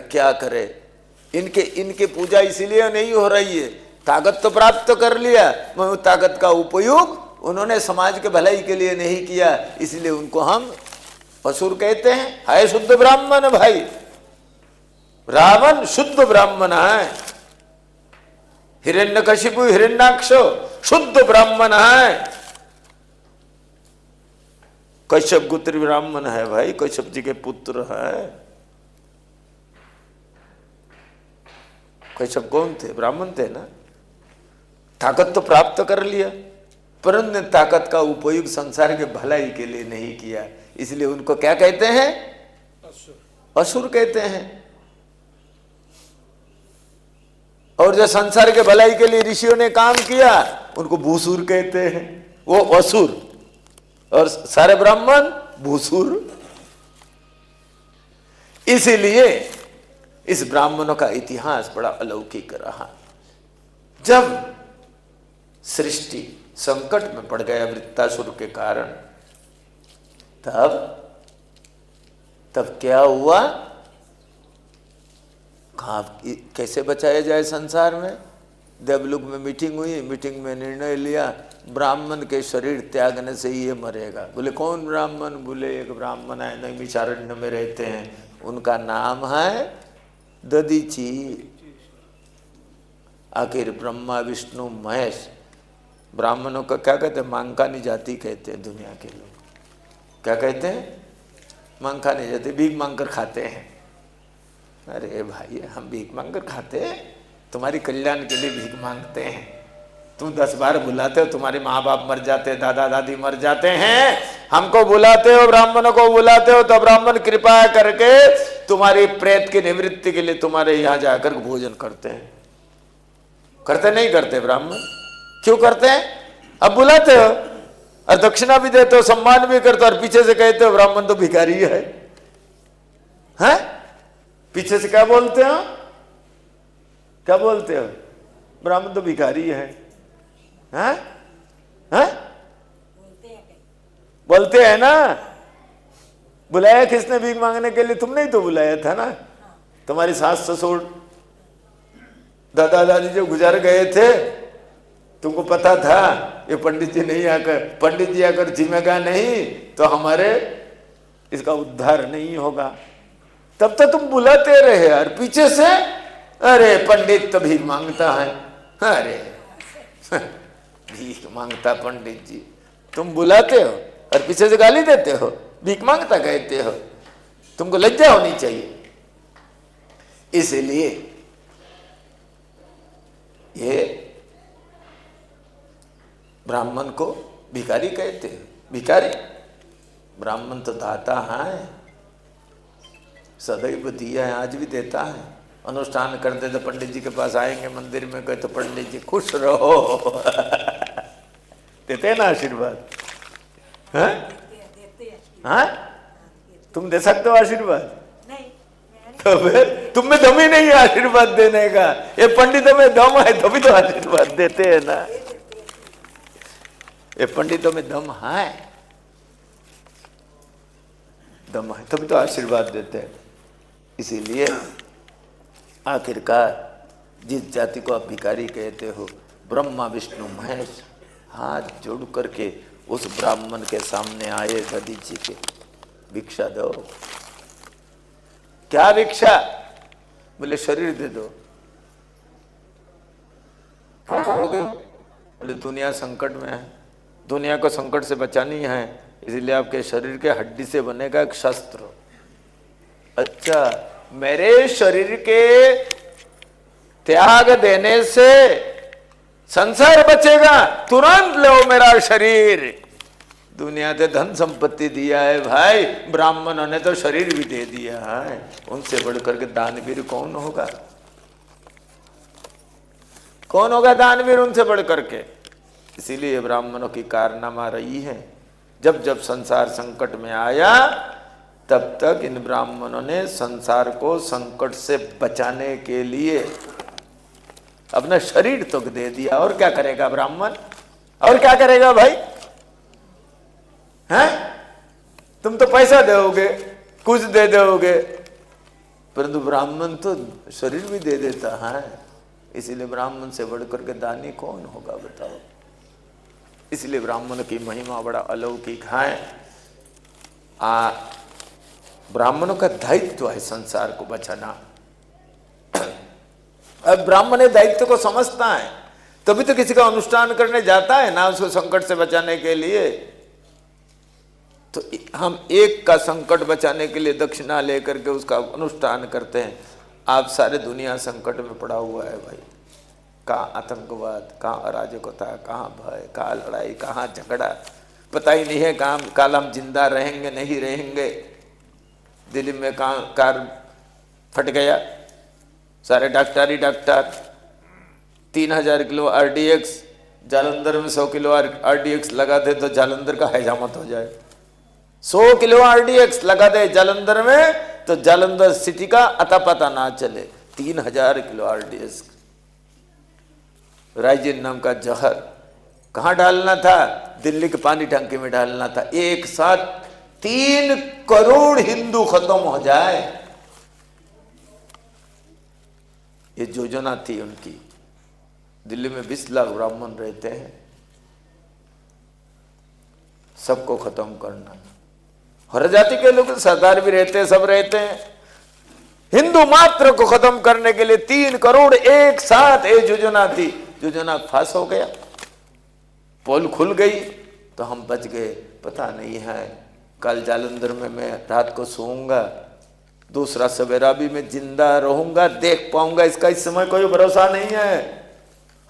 क्या करे? इनके पूजा इसीलिए नहीं हो रही है, ताकत तो प्राप्त कर लिया, मगर ताकत का उपयोग उन्होंने समाज के भलाई के लिए नहीं किया, इसलिए उनको हम असुर कहते हैं। है शुद्ध ब्राह्मण भाई, रावण शुद्ध ब्राह्मण है, हिरण्यकशिपु हिरण्याक्ष शुद्ध ब्राह्मण है, कश्यप गोत्र ब्राह्मण है भाई, कश्यप जी के पुत्र है। कश्यप कौन थे? ब्राह्मण थे ना। ताकत तो प्राप्त कर लिया, परंतु ताकत का उपयोग संसार के भलाई के लिए नहीं किया, इसलिए उनको क्या कहते हैं? असुर कहते हैं। और जो संसार के भलाई के लिए ऋषियों ने काम किया उनको भूसुर कहते हैं, वो असुर, और सारे ब्राह्मण भूसुर। इसीलिए इस ब्राह्मणों का इतिहास बड़ा अलौकिक रहा। जब सृष्टि संकट में पड़ गया वृत्तासुर के कारण, तब क्या हुआ? कैसे बचाया जाए संसार में? देवलोक में मीटिंग हुई, मीटिंग में निर्णय लिया ब्राह्मण के शरीर त्यागने से ही ये मरेगा। बोले कौन ब्राह्मण? बोले एक ब्राह्मण है, नैमिषारण्य में रहते हैं, उनका नाम है दधीची। आखिर ब्रह्मा विष्णु महेश ब्राह्मणों का क्या कहते हैं? मांकानी जाति कहते हैं दुनिया के लोग। क्या कहते हैं? मांकानी जाति, भीख मांग कर खाते हैं। अरे भाई हम भीख मांग कर खाते हैं? तुम्हारी कल्याण के लिए भीख मांगते हैं। तुम 10 बार बुलाते हो, तुम्हारे माँ बाप मर जाते, दादा दादी मर जाते हैं, हमको बुलाते हो, ब्राह्मणों को बुलाते हो, तो ब्राह्मण कृपा करके तुम्हारी प्रेत की निवृत्ति के लिए तुम्हारे यहाँ जाकर भोजन करते हैं। करते नहीं करते ब्राह्मण? क्यों करते हैं? अब बुलाते हो और दक्षिणा भी देते हो, सम्मान भी करते हो, और पीछे से कहते हो ब्राह्मण तो भिखारी है। हैं? पीछे से क्या बोलते हो? क्या बोलते हो? ब्राह्मण तो भिखारी है। हैं? हैं? बोलते हैं ना। बुलाया किसने भीख मांगने के लिए? तुमने ही तो बुलाया था ना। तुम्हारी सास ससुर दादा दादी जो गुजर गए थे, तुमको पता था ये पंडित जी आकर जिम्मेगा नहीं तो हमारे इसका उद्धार नहीं होगा। तब तो तुम बुलाते रहे, और पीछे से अरे पंडित तो भीख मांगता है। अरे भीख मांगता पंडित जी, तुम बुलाते हो और पीछे से गाली देते हो, भीख मांगता कहते हो, तुमको लज्जा होनी चाहिए। इसलिए ये ब्राह्मण को भिखारी कहते हैं। भिखारी, ब्राह्मण तो दाता है, सदैव दिया है, आज भी देता है। अनुष्ठान करते तो पंडित जी के पास आएंगे मंदिर में, कहे तो पंडित जी खुश रहो देते हैं ना आशीर्वाद। हाँ, तुम दे सकते हो आशीर्वाद? तो फिर तुम में दम ही नहीं है आशीर्वाद देने का। ये पंडितों में दम है तभी तो आशीर्वाद देते हैं ना। ये पंडितों में दम है, दम है तभी तो आशीर्वाद देते हैं। इसीलिए आखिरकार जिस जाति को आप भिखारी कहते हो, ब्रह्मा विष्णु महेश हाथ जोड़ करके उस ब्राह्मण के सामने आए, दधी जी के भिक्षा दो। क्या भिक्षा? बोले शरीर दे दो। बोले दुनिया संकट में है, दुनिया को संकट से बचानी है, इसलिए आपके शरीर के हड्डी से बनेगा एक शस्त्र। अच्छा, मेरे शरीर के त्याग देने से संसार बचेगा, तुरंत लो मेरा शरीर। दुनिया ने धन संपत्ति दिया है भाई, ब्राह्मणों ने तो शरीर भी दे दिया है। उनसे बढ़कर के दानवीर कौन होगा? कौन होगा दानवीर उनसे बढ़कर के? इसीलिए ब्राह्मणों की कारनामा रही है। जब जब संसार संकट में आया, तब तक इन ब्राह्मणों ने संसार को संकट से बचाने के लिए अपना शरीर तो दे दिया। और क्या करेगा ब्राह्मण? और क्या करेगा भाई? हैं? तुम तो पैसा दोगे, कुछ दे दोगे, परंतु ब्राह्मण तो शरीर भी दे देता है। इसीलिए ब्राह्मण से बढ़कर के दानी कौन होगा बताओ? इसलिए ब्राह्मण की महिमा बड़ा अलौकिक है। ब्राह्मणों का दायित्व है संसार को बचाना। अब ब्राह्मण दायित्व को समझता है तभी तो किसी का अनुष्ठान करने जाता है ना, उसको संकट से बचाने के लिए। तो हम एक का संकट बचाने के लिए दक्षिणा लेकर के उसका अनुष्ठान करते हैं। आप सारे दुनिया संकट में पड़ा हुआ है भाई। कहाँ आतंकवाद, कहाँ अराजकता, कहाँ भय, कहाँ लड़ाई, कहाँ झगड़ा, पता ही नहीं है कहाँ काल हम जिंदा रहेंगे नहीं रहेंगे। दिल्ली में कहाँ कार फट गया, सारे डॉक्टर ही डॉक्टर। 3000 किलो RDX, जालंधर में 100 किलो RDX लगा दे तो जालंधर का हैजामत हो जाए। 100 किलो RDX लगा दे जालंधर में तो जालंधर सिटी का अता पता ना चले। 3000 किलो RDX। राइजिन नाम का जहर कहाँ डालना था? दिल्ली के पानी टंकी में डालना था। एक साथ 3 करोड़ हिंदू खत्म हो जाए, ये योजना थी उनकी। दिल्ली में 20 लाख ब्राह्मण रहते हैं, सबको खत्म करना। हर जाति के लोग, सरदार भी रहते हैं, सब रहते हैं। हिंदू मात्र को खत्म करने के लिए 3 करोड़ एक साथ ये योजना थी। योजना फास हो गया, पोल खुल गई तो हम बच गए। पता नहीं है कल जालंधर में मैं रात को सोऊंगा, दूसरा सवेरा भी मैं जिंदा रहूंगा, देख पाऊंगा, इसका इस समय कोई भरोसा नहीं है।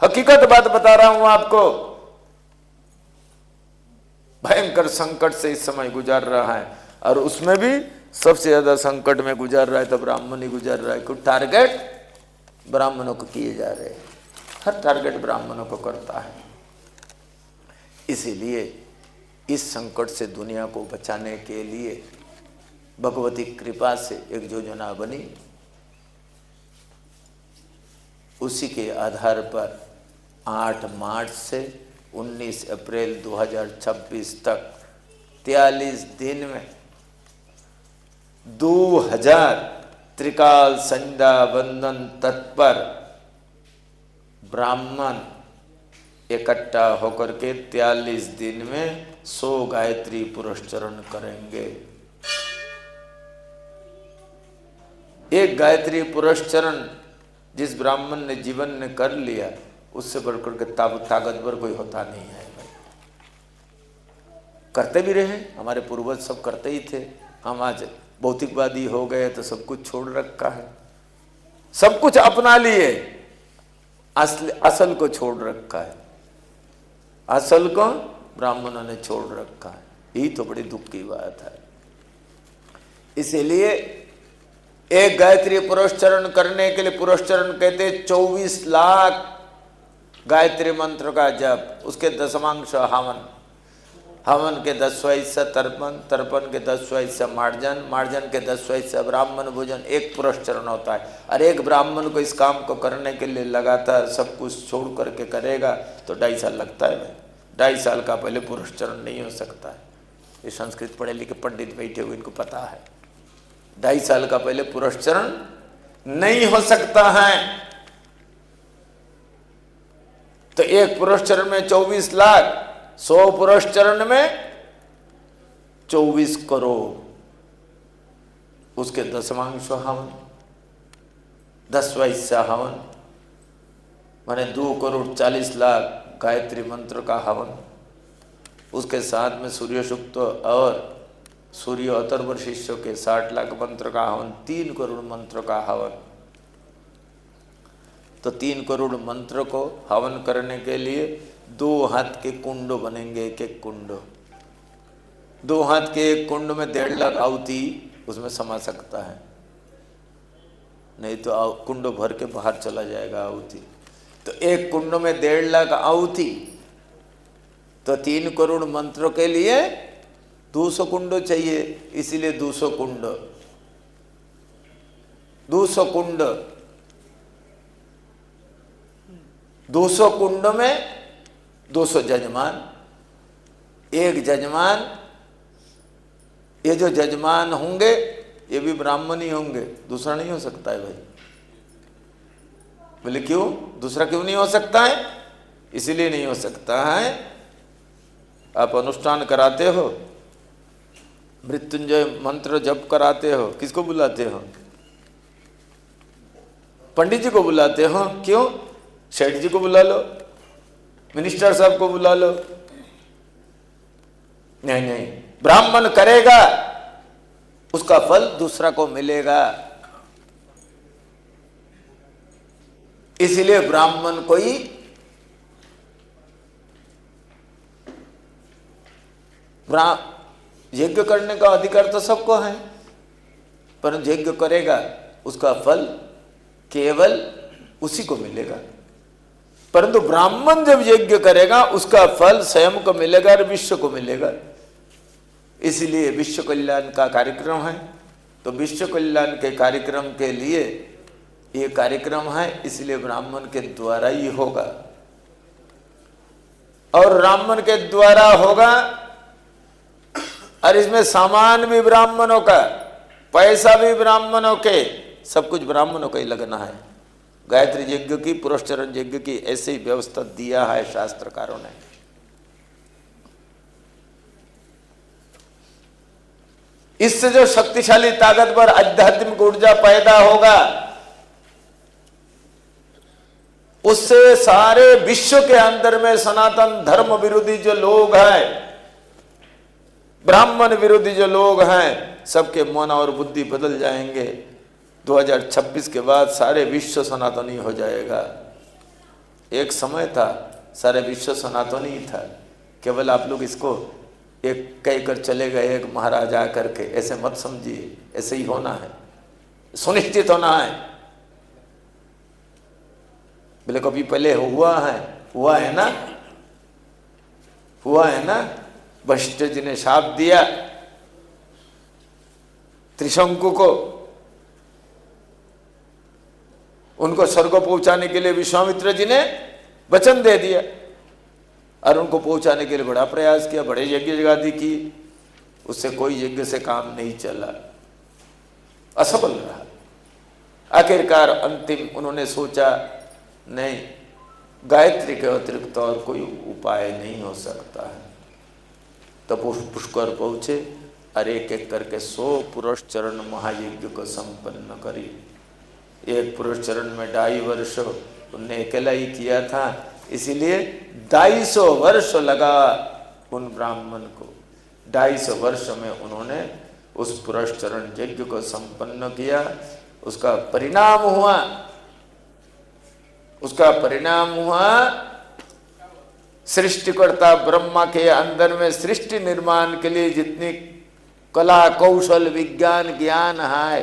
हकीकत बात बता रहा हूं आपको। भयंकर संकट से इस समय गुजार रहा है, और उसमें भी सबसे ज्यादा संकट में गुजार रहा है तो ब्राह्मण ही गुजार रहा है। कुछ टारगेट ब्राह्मणों को किए जा रहे हैं, हर टारगेट ब्राह्मणों को करता है। इसीलिए इस संकट से दुनिया को बचाने के लिए भगवती कृपा से एक योजना बनी। उसी के आधार पर 8 मार्च से 19 अप्रैल 2026 तक 43 दिन में 2000 त्रिकाल संध्या वंदन तत्पर ब्राह्मण इकट्ठा होकर के 43 दिन में 100 गायत्री पुरस्चरण करेंगे। एक गायत्री पुरस्चरण जिस ब्राह्मण ने जीवन ने कर लिया उससे बढ़कर के ताकतवर कोई होता नहीं है भाई। करते भी रहे, हमारे पूर्वज सब करते ही थे। हम आज भौतिकवादी हो गए तो सब कुछ छोड़ रखा है, सब कुछ अपना लिए, असल को छोड़ रखा है। असल को ब्राह्मणों ने छोड़ रखा है, यही तो बड़ी दुख की बात है। इसीलिए एक गायत्री पुरस्चरण करने के लिए, पुरस्चरण कहते 24 लाख गायत्री मंत्र का जप, उसके दशमांश हवन, हवन के 10वां हिस्सा तर्पण, तर्पण के 10वां हिस्सा मार्जन, मार्जन के 10वां हिस्सा ब्राह्मण भोजन, एक पुरस्चरण होता है। और एक ब्राह्मण को इस काम को करने के लिए लगातार सब कुछ छोड़ करके करेगा तो 2.5 साल लगता है भाई। 2.5 साल का पहले पुरस्चरण नहीं हो सकता है। ये संस्कृत पढ़े लिखे पंडित बैठे हुए, इनको पता है 2.5 साल का पहले पुरस्चरण नहीं हो सकता है। तो एक पुरस्चरण में 24 लाख, 100 पुरस्चरण में 24 करोड़, उसके दशमांश हवन, 10वां हिस्सा हवन, माने 2 करोड़ 40 लाख गायत्री मंत्र का हवन, उसके साथ में सूर्य सूक्त और सूर्य अथर्व शिष्यों के 60 लाख मंत्र का हवन, 3 करोड़ मंत्र का हवन। तो 3 करोड़ मंत्र को हवन करने के लिए 2 हाथ के कुंड बनेंगे, एक एक कुंड। 2 हाथ के एक कुंड में 1.5 लाख आहुति उसमें समा सकता है, नहीं तो कुंड भर के बाहर चला जाएगा आहुति। तो एक कुंड में 1.5 लाख आहुति, तो 3 करोड़ मंत्रों के लिए 200 कुंड चाहिए, इसीलिए 200 कुंड, 200 कुंड, 200 कुंड में 200 जजमान। एक जजमान, ये जो जजमान होंगे ये भी ब्राह्मण ही होंगे, दूसरा नहीं हो सकता है भाई। बोले क्यों? दूसरा क्यों नहीं हो सकता है? इसीलिए नहीं हो सकता है, आप अनुष्ठान कराते हो, मृत्युंजय मंत्र जप कराते हो, किसको बुलाते हो? पंडित जी को बुलाते हो। क्यों? सेठ जी को बुला लो, मिनिस्टर साहब को बुला लो। नहीं नहीं, ब्राह्मण करेगा उसका फल दूसरा को मिलेगा, इसलिए ब्राह्मण को ही यज्ञ करने का अधिकार तो सबको है, परंतु यज्ञ करेगा उसका फल केवल उसी को मिलेगा। परंतु ब्राह्मण जब यज्ञ करेगा उसका फल स्वयं को मिलेगा और विश्व को मिलेगा। इसलिए विश्व कल्याण का कार्यक्रम है, तो विश्व कल्याण के कार्यक्रम के लिए ये कार्यक्रम है, इसलिए ब्राह्मण के द्वारा ही होगा। और ब्राह्मण के द्वारा होगा, और इसमें सामान भी ब्राह्मणों का, पैसा भी ब्राह्मणों के, सब कुछ ब्राह्मणों का ही लगना है। गायत्री यज्ञ की, पुरस्चरण यज्ञ की ऐसे ही व्यवस्था दिया है शास्त्रकारों ने। इससे जो शक्तिशाली ताकतवर आध्यात्मिक ऊर्जा पैदा होगा, उससे सारे विश्व के अंदर में सनातन धर्म विरोधी जो लोग हैं, ब्राह्मण विरोधी जो लोग हैं, सबके मन और बुद्धि बदल जाएंगे। 2026 के बाद सारे विश्व सनातनी हो जाएगा। एक समय था सारे विश्व सनातनी था, केवल आप लोग इसको एक कहकर चले गए एक महाराजा करके, ऐसे मत समझिए, ऐसे ही होना है, सुनिश्चित होना है। बोले कभी पहले हुआ है ना, हुआ है ना। वशिष्ठ जी ने शाप दिया त्रिशंकु को, उनको स्वर्ग पहुंचाने के लिए विश्वामित्र जी ने वचन दे दिया, और उनको पहुंचाने के लिए बड़ा प्रयास किया, बड़े यज्ञ जगादी की, उससे कोई यज्ञ से काम नहीं चला, असफल रहा। आखिरकार अंतिम उन्होंने सोचा नहीं, गायत्री के अतिरिक्त और कोई उपाय नहीं हो सकता है। तो पुष्कर पहुंचे और एक एक करके 100 पुरस्चरण महायज्ञ को संपन्न करी। एक पुरुष चरण में 2.5 वर्ष उनने अकेला ही किया था, इसीलिए 250 वर्ष लगा उन ब्राह्मण को। 250 वर्ष में उन्होंने उस पुरुष चरण यज्ञ को संपन्न किया। उसका परिणाम हुआ सृष्टिकर्ता ब्रह्मा के अंदर में सृष्टि निर्माण के लिए जितनी कला कौशल विज्ञान ज्ञान है,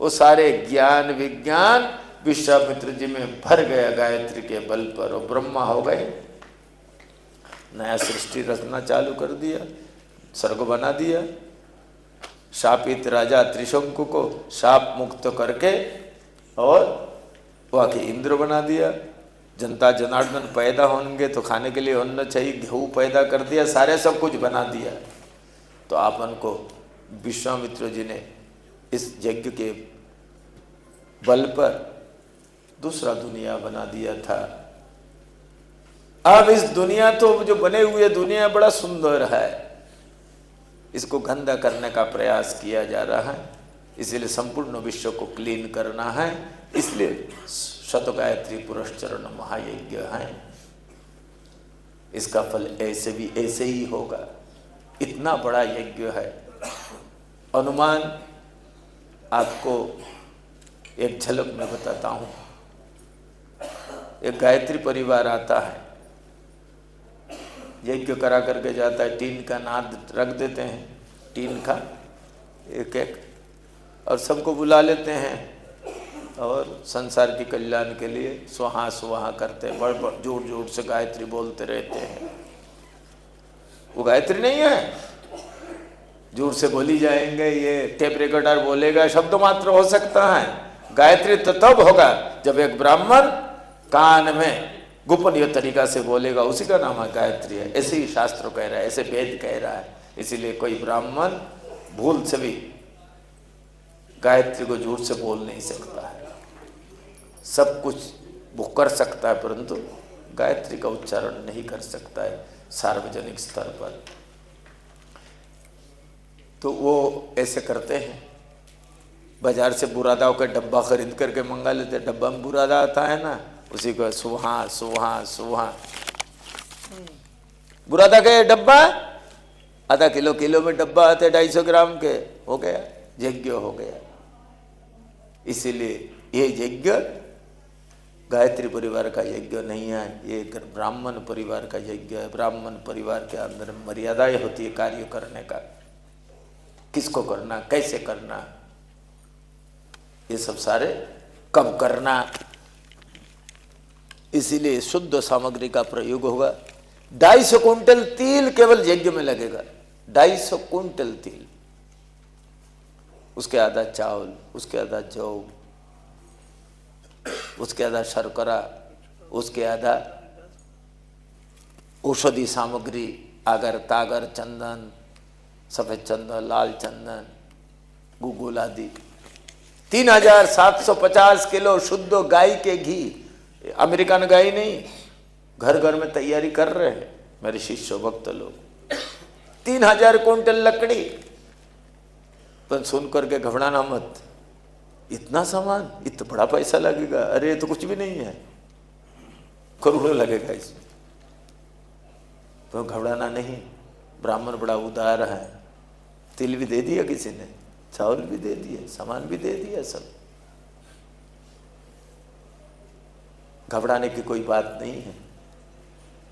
वो सारे ज्ञान विज्ञान विश्वामित्र जी में भर गया गायत्री के बल पर। वो ब्रह्मा हो गए, नया सृष्टि रचना चालू कर दिया, स्वर्ग बना दिया। शापित राजा त्रिशंकु को शाप मुक्त करके और वहाँ के इंद्र बना दिया। जनता जनार्दन पैदा होंगे तो खाने के लिए अन्न चाहिए, गेहूँ पैदा कर दिया, सारे सब कुछ बना दिया। तो आपन को विश्वामित्र जी ने इस यज्ञ के बल पर दूसरा दुनिया बना दिया था। अब इस दुनिया तो जो बने हुए दुनिया बड़ा सुंदर है, इसको गंदा करने का प्रयास किया जा रहा है। इसलिए संपूर्ण विश्व को क्लीन करना है, इसलिए शतगायत्री पुरुष चरण महायज्ञ है। इसका फल ऐसे ही होगा। इतना बड़ा यज्ञ है। अनुमान आपको एक झलक में बताता हूँ। एक गायत्री परिवार आता है, यज्ञ करा करके जाता है, टीन का नाद रख देते हैं, टीन का एक एक, और सबको बुला लेते हैं और संसार की कल्याण के लिए स्वाहा स्वाहा करते हैं, बड़ जोर जोर से गायत्री बोलते रहते हैं। वो गायत्री नहीं है, जोर से बोली जाएंगे, ये टेप रिकॉर्डर बोलेगा, शब्द मात्र हो सकता है। गायत्री तो तब होगा जब एक ब्राह्मण कान में गोपनीय तरीका से बोलेगा, उसी का नाम है गायत्री है। ऐसे ही शास्त्र कह रहा है, ऐसे वेद कह रहा है। इसीलिए कोई ब्राह्मण भूल से भी गायत्री को जोर से बोल नहीं सकता है। सब कुछ वो कर सकता है, परंतु गायत्री का उच्चारण नहीं कर सकता है सार्वजनिक स्तर पर। तो वो ऐसे करते हैं, बाजार से बुरादा का डब्बा खरीद करके मंगा लेते हैं। डब्बा में बुरादा आता है ना, उसी को सुहा सुहा सुहा। बुरादा का डब्बा आधा किलो में डब्बा आते 250 ग्राम के, हो गया यज्ञ हो गया। इसीलिए ये यज्ञ गायत्री परिवार का यज्ञ नहीं है, ये ब्राह्मण परिवार का यज्ञ है। ब्राह्मण परिवार के अंदर मर्यादाएं होती है कार्य करने का, किसको करना, कैसे करना, ये सब सारे कब करना। इसीलिए शुद्ध सामग्री का प्रयोग होगा। 250 कुंटल तिल केवल यज्ञ में लगेगा। 250 कुंटल तिल, उसके आधा चावल, उसके आधा जौ, उसके आधा शर्करा, उसके आधा औषधि सामग्री, आगर तागर, चंदन, सफेद चंदन, लाल चंदन, गुगुल आदि। 3750 किलो शुद्ध गाय के घी, अमेरिकन गाय नहीं, घर घर में तैयारी कर रहे हैं मेरे शिष्य भक्त लोग। 3000 कुंटल लकड़ी। पर सुन करके घबराना मत, इतना सामान, इतना बड़ा पैसा लगेगा। अरे तो कुछ भी नहीं है, करोड़ों लगेगा इसमें। तो घबराना नहीं, ब्राह्मण बड़ा उदार है। तिल भी दे दिया किसी ने, चावल भी दे दिए, सामान भी दे दिया, सब। घबराने की कोई बात नहीं है।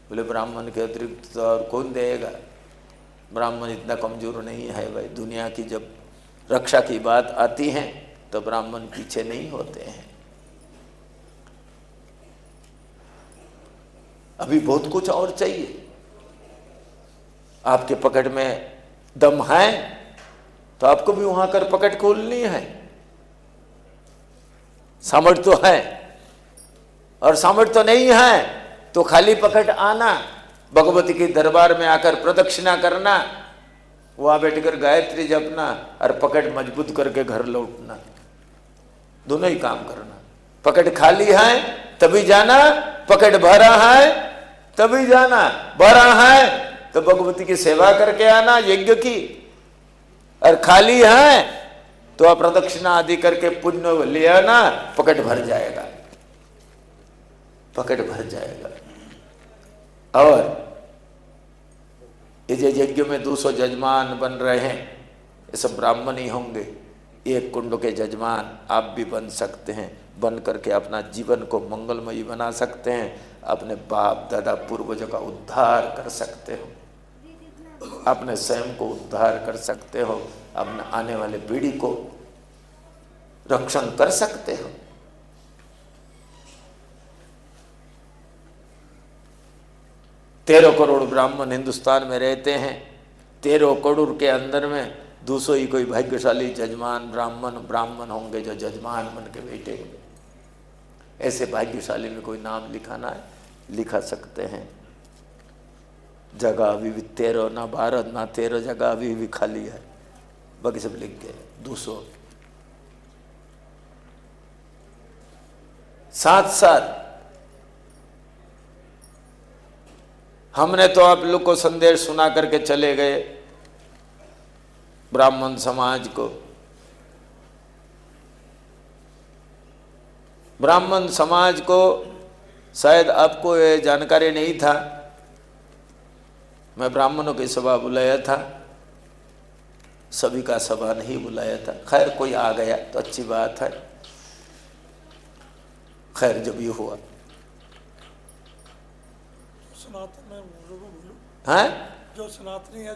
बोले ब्राह्मण के अतिरिक्त तो और कौन देगा, ब्राह्मण इतना कमजोर नहीं है भाई। दुनिया की जब रक्षा की बात आती है तो ब्राह्मण पीछे नहीं होते हैं। अभी बहुत कुछ और चाहिए। आपके पकड़ में दम है तो आपको भी वहां कर पकड़ खोलनी है। सामर्थ्य तो है, और सामर्थ्य तो नहीं है तो खाली पकड़ आना, भगवती के दरबार में आकर प्रदक्षिणा करना, वहां बैठकर गायत्री जपना और पकड़ मजबूत करके घर लौटना, दोनों ही काम करना। पकड़ खाली है तभी जाना, पकड़ भरा है तभी जाना। भरा है तो भगवती की सेवा करके आना यज्ञ की, और खाली है तो अप्रदक्षिणा आदि करके पुण्य लिया ना, पकड़ भर जाएगा, पकड़ भर जाएगा। और ये जो यज्ञ में 200 जजमान बन रहे हैं, ये सब ब्राह्मण ही होंगे। एक कुंड के जजमान आप भी बन सकते हैं, बन करके अपना जीवन को मंगलमयी बना सकते हैं, अपने बाप दादा पूर्वजों का उद्धार कर सकते हो, अपने स्वयं को उद्धार कर सकते हो, अपने आने वाले पीढ़ी को रक्षण कर सकते हो। तेरह करोड़ ब्राह्मण हिंदुस्तान में रहते हैं। 13 करोड़ के अंदर में 200 ही कोई भाग्यशाली जजमान ब्राह्मण होंगे जो जजमान बन के बैठे होंगे। ऐसे भाग्यशाली में कोई नाम लिखाना है, लिखा सकते हैं। जगह अभी भी 13 ना 12 ना 13 जगह अभी भी खाली है, बाकी सब लिख गए 200। साथ साथ हमने तो आप लोग को संदेश सुना करके चले गए ब्राह्मण समाज को। ब्राह्मण समाज को शायद आपको ये जानकारी नहीं था, मैं ब्राह्मणों की सभा बुलाया था, सभी का सभा नहीं बुलाया था। खैर कोई आ गया तो अच्छी बात है। खैर जब ये हुआ सनातन में बोलूं, हैं जो सनातनी है